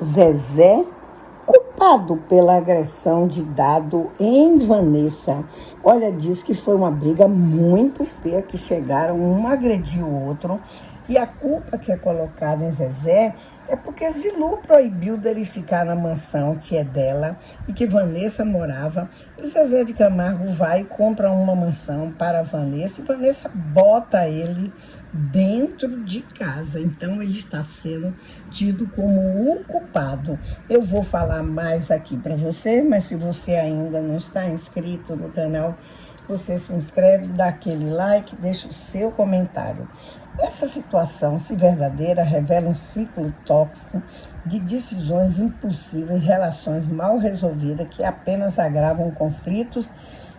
Zezé, culpado pela agressão de Dado em Vanessa. Olha, diz que foi uma briga muito feia, que chegaram, um agrediu o outro. E a culpa que é colocada em Zezé é porque Zilu proibiu dele ficar na mansão que é dela e que Vanessa morava. E Zezé de Camargo vai e compra uma mansão para Vanessa e Vanessa bota ele dentro de casa. Então ele está sendo tido como o culpado. Eu vou falar mais aqui para você, mas se você ainda não está inscrito no canal, você se inscreve, dá aquele like, deixa o seu comentário. Essa situação, se verdadeira, revela um ciclo tóxico de decisões impulsivas e relações mal resolvidas que apenas agravam conflitos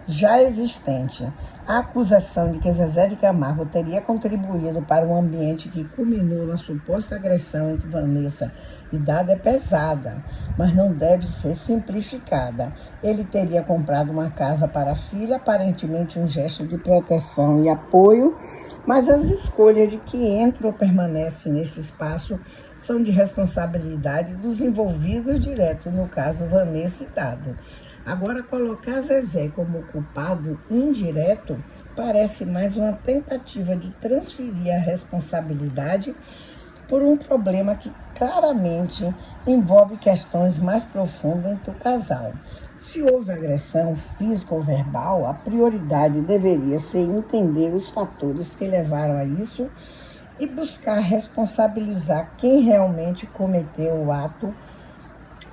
já existentes. A acusação de que Zezé de Camargo teria contribuído para um ambiente que culminou na suposta agressão entre Vanessa e Dado é pesada, mas não deve ser simplificada. Ele teria comprado uma casa para a filha, aparentemente um gesto de proteção e apoio, mas as escolhas de que entra ou permanece nesse espaço são de responsabilidade dos envolvidos direto, no caso Vanessa e Dado. Agora, colocar Zezé como culpado indireto parece mais uma tentativa de transferir a responsabilidade por um problema que claramente envolve questões mais profundas entre o casal. Se houve agressão física ou verbal, a prioridade deveria ser entender os fatores que levaram a isso e buscar responsabilizar quem realmente cometeu o ato,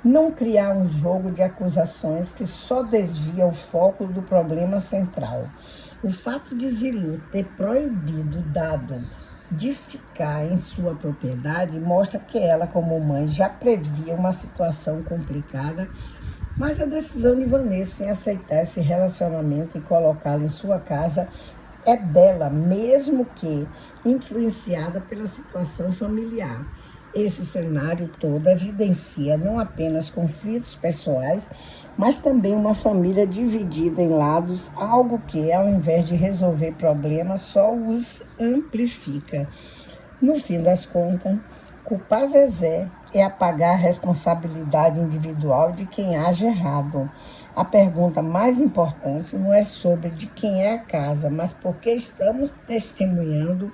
não criar um jogo de acusações que só desvia o foco do problema central. O fato de Zilu ter proibido Dado de ficar em sua propriedade mostra que ela, como mãe, já previa uma situação complicada, mas a decisão de Vanessa em aceitar esse relacionamento e colocá-lo em sua casa é dela, mesmo que influenciada pela situação familiar. Esse cenário todo evidencia não apenas conflitos pessoais, mas também uma família dividida em lados, algo que, ao invés de resolver problemas, só os amplifica. No fim das contas, culpar Zezé é apagar a responsabilidade individual de quem age errado. A pergunta mais importante não é sobre de quem é a casa, mas porque estamos testemunhando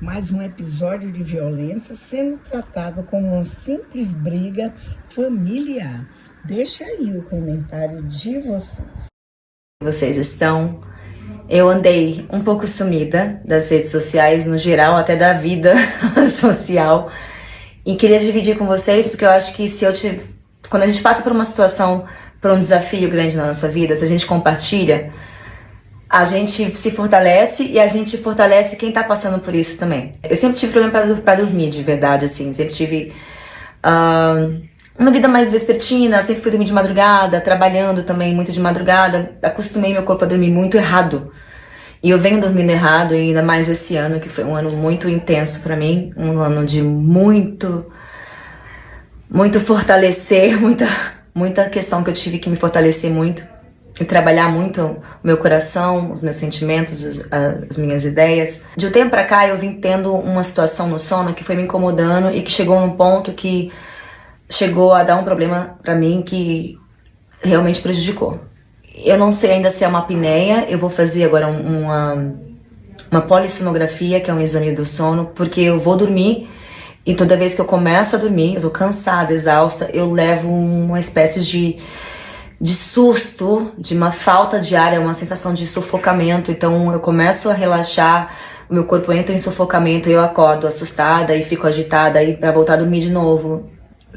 mais um episódio de violência sendo tratado como uma simples briga familiar. Deixa aí o comentário de vocês. Vocês estão? Eu andei um pouco sumida das redes sociais, no geral, até da vida social. E queria dividir com vocês, porque eu acho que quando a gente passa por uma situação, por um desafio grande na nossa vida, se a gente compartilha, a gente se fortalece e a gente fortalece quem tá passando por isso também. Eu sempre tive problema pra dormir, de verdade, assim. Sempre tive uma vida mais vespertina, sempre fui dormir de madrugada, trabalhando também muito de madrugada. Acostumei meu corpo a dormir muito errado. E eu venho dormindo errado, e ainda mais esse ano, que foi um ano muito intenso pra mim. Um ano de muito fortalecer, muita questão que eu tive que me fortalecer muito. E trabalhar muito o meu coração, os meus sentimentos, as minhas ideias. De um tempo pra cá, eu vim tendo uma situação no sono que foi me incomodando e que chegou num ponto que chegou a dar um problema pra mim que realmente prejudicou. Eu não sei ainda se é uma apneia, eu vou fazer agora uma polissonografia, que é um exame do sono, porque eu vou dormir e toda vez que eu começo a dormir, eu tô cansada, exausta, eu levo uma espécie de susto, de uma falta de ar, é uma sensação de sufocamento. Então eu começo a relaxar, o meu corpo entra em sufocamento e eu acordo assustada e fico agitada aí para voltar a dormir de novo.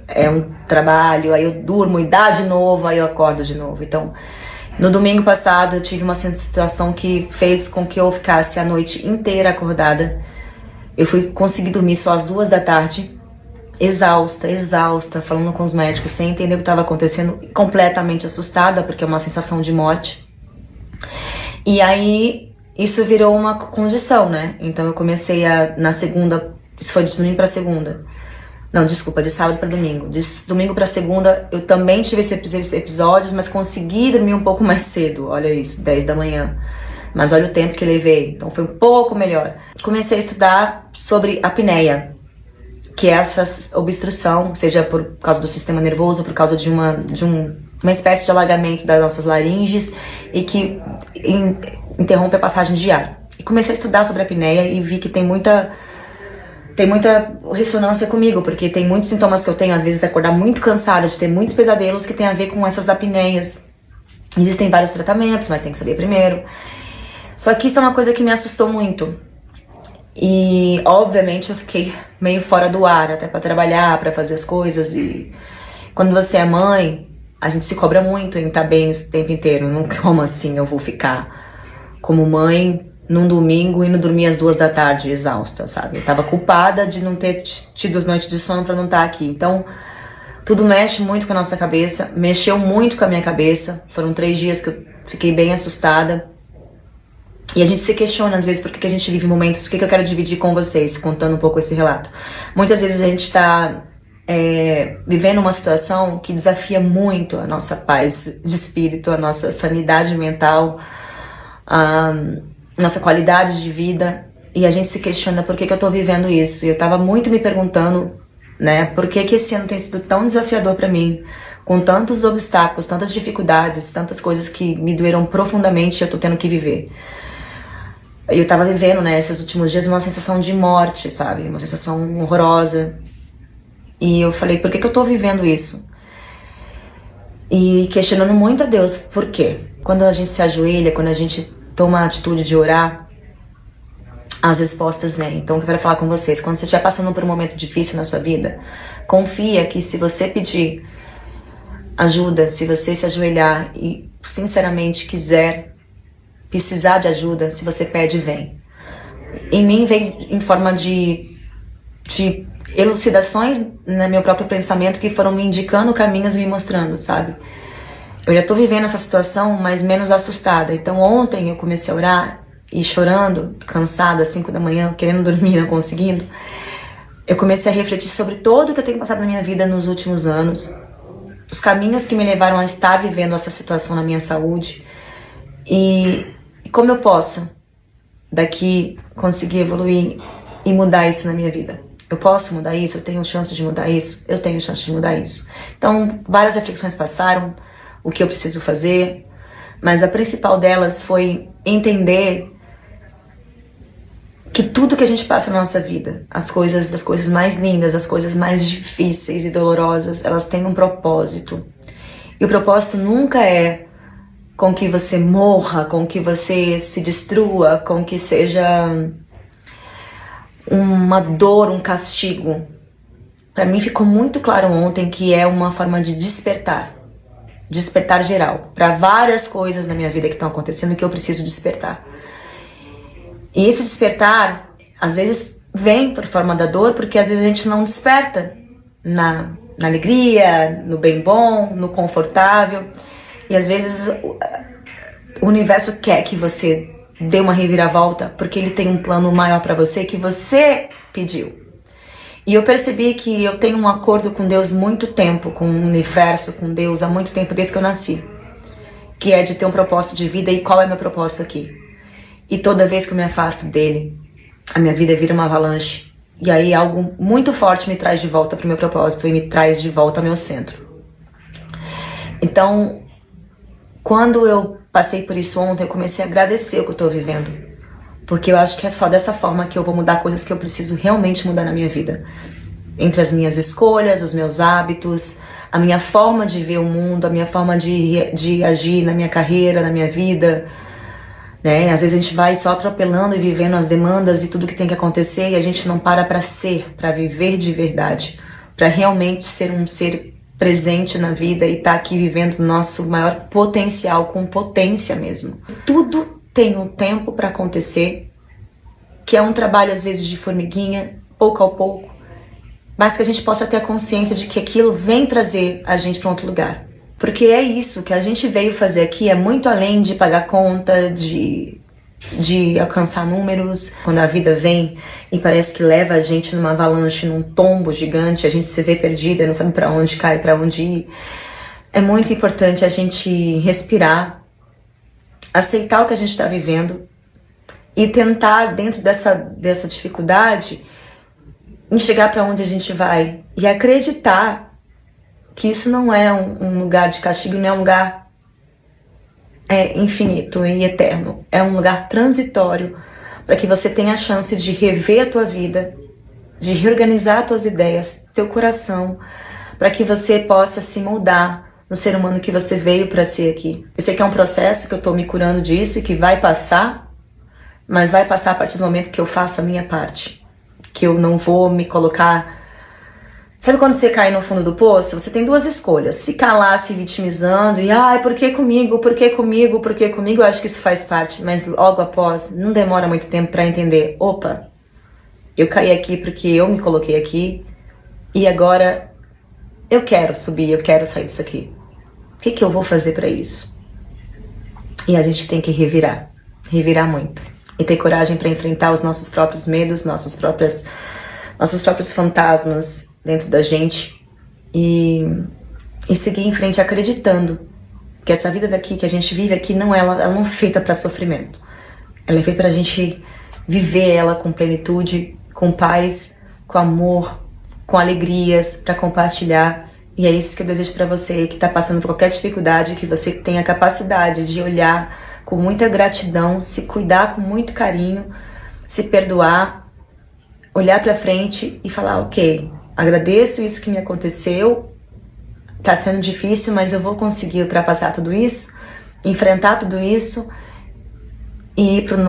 É um trabalho, aí eu durmo e dá de novo, aí eu acordo de novo. Então, no domingo passado eu tive uma situação que fez com que eu ficasse a noite inteira acordada. Eu fui conseguir dormir só às 2 da tarde. Exausta, falando com os médicos, sem entender o que estava acontecendo, completamente assustada, porque é uma sensação de morte. E aí, isso virou uma condição, né? Então eu comecei na segunda, isso foi de domingo para segunda. Não, desculpa, de sábado para domingo. De domingo para segunda, eu também tive esses episódios, mas consegui dormir um pouco mais cedo, olha isso, 10 da manhã. Mas olha o tempo que levei, então foi um pouco melhor. Comecei a estudar sobre apneia. que essa obstrução, seja por causa do sistema nervoso, por causa de uma espécie de alagamento das nossas laringes e que interrompe a passagem de ar. E comecei a estudar sobre a apneia e vi que tem muita ressonância comigo, porque tem muitos sintomas que eu tenho, às vezes acordar muito cansada, de ter muitos pesadelos que tem a ver com essas apneias. Existem vários tratamentos, mas tem que saber primeiro. Só que isso é uma coisa que me assustou muito. E, obviamente, eu fiquei meio fora do ar, até pra trabalhar, pra fazer as coisas. E quando você é mãe, a gente se cobra muito em estar bem o tempo inteiro. Não, como assim eu vou ficar como mãe num domingo e não dormir às 2 da tarde exausta, sabe? Eu tava culpada de não ter tido as noites de sono pra não estar aqui. Então, tudo mexe muito com a nossa cabeça, mexeu muito com a minha cabeça. Foram 3 dias que eu fiquei bem assustada. E a gente se questiona, às vezes, por que a gente vive momentos... O que eu quero dividir com vocês, contando um pouco esse relato. Muitas vezes a gente está vivendo uma situação que desafia muito a nossa paz de espírito, a nossa sanidade mental, a nossa qualidade de vida. E a gente se questiona por que eu estou vivendo isso. E eu estava muito me perguntando, né, por que esse ano tem sido tão desafiador para mim, com tantos obstáculos, tantas dificuldades, tantas coisas que me doeram profundamente e eu estou tendo que viver. Eu tava vivendo, né, esses últimos dias uma sensação de morte, sabe? Uma sensação horrorosa. E eu falei, por que eu tô vivendo isso? E questionando muito a Deus, por quê? Quando a gente se ajoelha, quando a gente toma a atitude de orar, as respostas vêm. Então, o que eu quero falar com vocês, quando você estiver passando por um momento difícil na sua vida, confia que se você pedir ajuda, se você se ajoelhar e sinceramente precisar de ajuda, se você pede, vem. Em mim vem em forma de elucidações no meu próprio pensamento que foram me indicando caminhos e me mostrando, sabe? Eu já tô vivendo essa situação, mas menos assustada. Então ontem eu comecei a orar e chorando, cansada, às 5 da manhã, querendo dormir, não conseguindo. Eu comecei a refletir sobre tudo que eu tenho passado na minha vida nos últimos anos, os caminhos que me levaram a estar vivendo essa situação na minha saúde e como eu posso daqui conseguir evoluir e mudar isso na minha vida. Eu posso mudar isso? Eu tenho chance de mudar isso? Eu tenho chance de mudar isso. Então, várias reflexões passaram, o que eu preciso fazer, mas a principal delas foi entender que tudo que a gente passa na nossa vida, as coisas mais lindas, as coisas mais difíceis e dolorosas, elas têm um propósito. E o propósito nunca é com que você morra, com que você se destrua, com que seja uma dor, um castigo. Para mim ficou muito claro ontem que é uma forma de despertar geral, para várias coisas na minha vida que estão acontecendo que eu preciso despertar. E esse despertar, às vezes, vem por forma da dor, porque às vezes a gente não desperta na alegria, no bem bom, no confortável. E às vezes o universo quer que você dê uma reviravolta porque ele tem um plano maior para você que você pediu. E eu percebi que eu tenho um acordo com Deus muito tempo, com o universo, com Deus, há muito tempo desde que eu nasci. Que é de ter um propósito de vida e qual é meu propósito aqui. E toda vez que eu me afasto dele, a minha vida vira uma avalanche. E aí algo muito forte me traz de volta para o meu propósito e me traz de volta ao meu centro. Então, quando eu passei por isso ontem, eu comecei a agradecer o que eu estou vivendo. Porque eu acho que é só dessa forma que eu vou mudar coisas que eu preciso realmente mudar na minha vida. Entre as minhas escolhas, os meus hábitos, a minha forma de ver o mundo, a minha forma de agir na minha carreira, na minha vida. Né? Às vezes a gente vai só atropelando e vivendo as demandas e tudo que tem que acontecer e a gente não para ser, para viver de verdade. Para realmente ser um ser presente na vida e estar aqui vivendo o nosso maior potencial, com potência mesmo. Tudo tem um tempo para acontecer, que é um trabalho às vezes de formiguinha, pouco a pouco, mas que a gente possa ter a consciência de que aquilo vem trazer a gente para outro lugar. Porque é isso que a gente veio fazer aqui, é muito além de pagar conta, de alcançar números. Quando a vida vem e parece que leva a gente numa avalanche, num tombo gigante, a gente se vê perdida, não sabe para onde cair, para onde ir. É muito importante a gente respirar, aceitar o que a gente está vivendo e tentar, dentro dessa dificuldade, em chegar para onde a gente vai e acreditar que isso não é um lugar de castigo, não é um lugar infinito e eterno. É um lugar transitório para que você tenha a chance de rever a tua vida, de reorganizar as tuas ideias, teu coração, para que você possa se moldar no ser humano que você veio para ser aqui. Eu sei que é um processo que eu estou me curando disso e que vai passar, mas vai passar a partir do momento que eu faço a minha parte. Que eu não vou me colocar... Sabe quando você cai no fundo do poço? Você tem duas escolhas. Ficar lá se vitimizando e... Ai, por que comigo? Por que comigo? Por que comigo? Eu acho que isso faz parte. Mas logo após, não demora muito tempo para entender. Opa, eu caí aqui porque eu me coloquei aqui. E agora eu quero subir, eu quero sair disso aqui. O que eu vou fazer para isso? E a gente tem que revirar. Revirar muito. E ter coragem para enfrentar os nossos próprios medos, nossos próprios fantasmas dentro da gente e seguir em frente acreditando que essa vida daqui que a gente vive aqui ela não é feita para sofrimento. Ela é feita para a gente viver ela com plenitude, com paz, com amor, com alegrias, para compartilhar. E é isso que eu desejo para você que está passando por qualquer dificuldade, que você tenha a capacidade de olhar com muita gratidão, se cuidar com muito carinho, se perdoar, olhar para frente e falar, ok, agradeço isso que me aconteceu, tá sendo difícil, mas eu vou conseguir ultrapassar tudo isso, enfrentar tudo isso e ir pro